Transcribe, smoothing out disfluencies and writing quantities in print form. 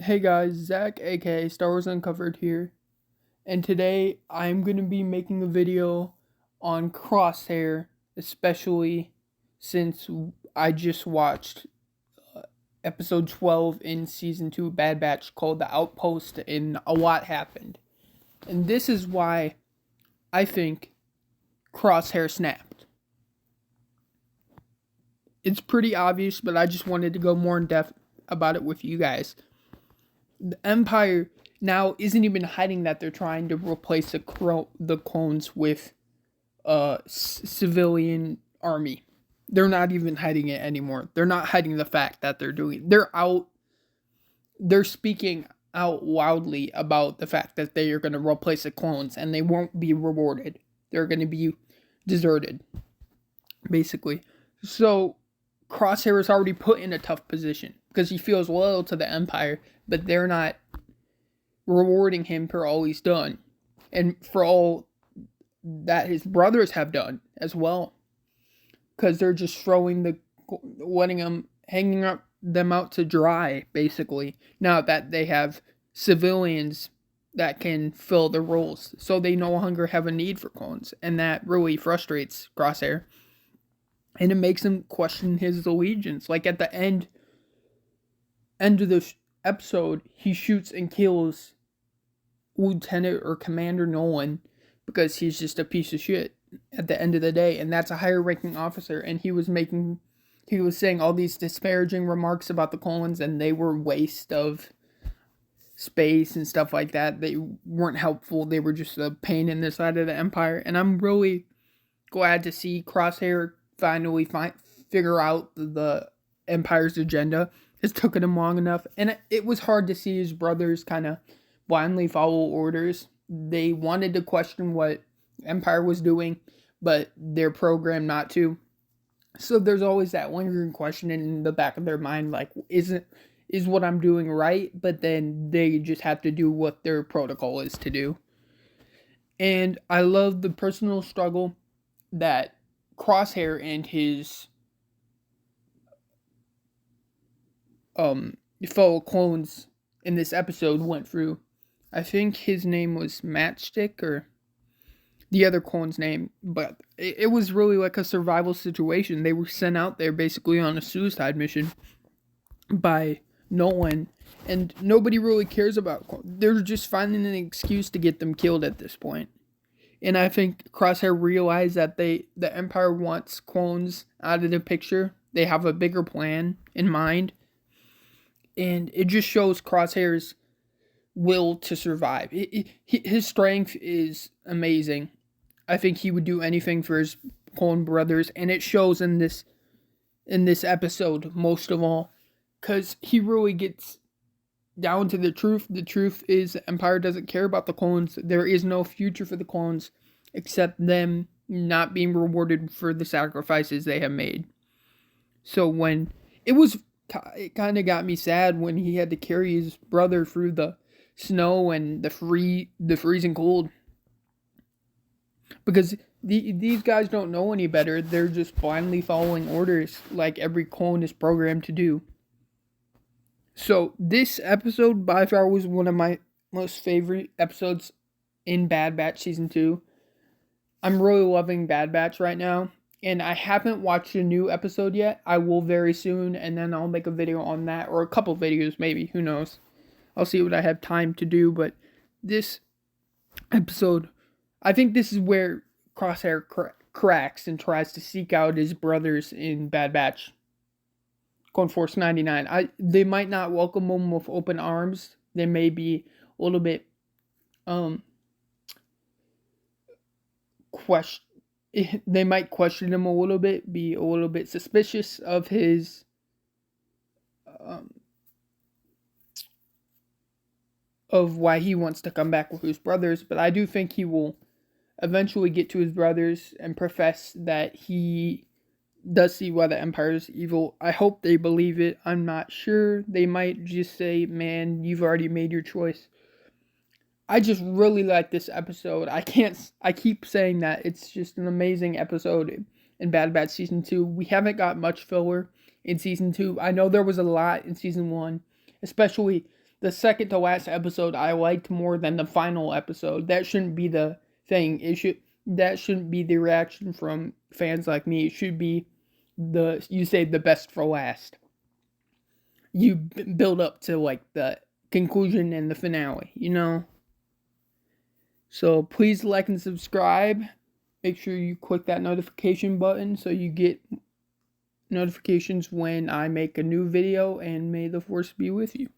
Hey guys, Zach aka Star Wars Uncovered here, and today I'm going to be making a video on Crosshair, especially since I just watched episode 12 in season 2 Bad Batch called The Outpost, and a lot happened. And this is why I think Crosshair snapped. It's pretty obvious, but I just wanted to go more in depth about it with you guys. The Empire now isn't even hiding that they're trying to replace the clones with a civilian army. They're not even hiding it anymore. They're not hiding the fact that they're speaking out loudly about the fact that they are going to replace the clones and they won't be rewarded. They're going to be deserted, basically. So Crosshair is already put in a tough position because he feels loyal to the Empire, but they're not rewarding him for all he's done and for all that his brothers have done as well, because they're just letting them hanging up them out to dry, basically, now that they have civilians that can fill the roles, so they no longer have a need for clones, and that really frustrates Crosshair, and it makes him question his allegiance. Like at the end of the episode, he shoots and kills Lieutenant or Commander Nolan because he's just a piece of shit at the end of the day, and that's a higher ranking officer, and he was saying all these disparaging remarks about the clones, and they were waste of space and stuff like that. They weren't helpful. They were just a pain in the side of the Empire, and I'm really glad to see Crosshair finally figure out the Empire's agenda. It's taken him long enough, and it was hard to see his brothers kind of blindly follow orders. They wanted to question what Empire was doing, but they're programmed not to. So there's always that lingering question in the back of their mind, like, is what I'm doing right? But then they just have to do what their protocol is to do. And I love the personal struggle that Crosshair and his fellow clones in this episode went through. I think his name was Matchstick, or the other clone's name, but it was really like a survival situation. They were sent out there basically on a suicide mission by Nolan, and nobody really cares about clones. They're just finding an excuse to get them killed at this point. And I think Crosshair realized that the Empire wants clones out of the picture. They have a bigger plan in mind, and it just shows Crosshair's will to survive. His strength is amazing. I think he would do anything for his clone brothers, and it shows in this episode most of all, because he really gets down to the truth. The truth is the Empire doesn't care about the clones. There is no future for the clones except them not being rewarded for the sacrifices they have made. So when it kind of got me sad when he had to carry his brother through the snow and the freezing cold, because these guys don't know any better. They're just blindly following orders like every clone is programmed to do. So this episode by far was one of my most favorite episodes in Bad Batch season 2. I'm really loving Bad Batch right now, and I haven't watched a new episode yet. I will very soon, and then I'll make a video on that, or a couple videos maybe, who knows. I'll see what I have time to do, but this episode, I think this is where Crosshair cracks and tries to seek out his brothers in Bad Batch, Clone Force 99. They might not welcome him with open arms. They may be a little bit they might question him a little bit, be a little bit suspicious of his of why he wants to come back with his brothers, but I do think he will eventually get to his brothers and profess that he does see why the Empire is evil. I hope they believe it. I'm not sure. They might just say, man, you've already made your choice. I just really like this episode. I keep saying that. It's just an amazing episode in Bad Batch Season 2. We haven't got much filler in Season 2. I know there was a lot in Season 1, especially the second to last episode I liked more than the final episode. That shouldn't be the thing. That shouldn't be the reaction from fans like me. It should be you say the best for last. You build up to like the conclusion and the finale, you know? So please like and subscribe. Make sure you click that notification button so you get notifications when I make a new video, and may the force be with you.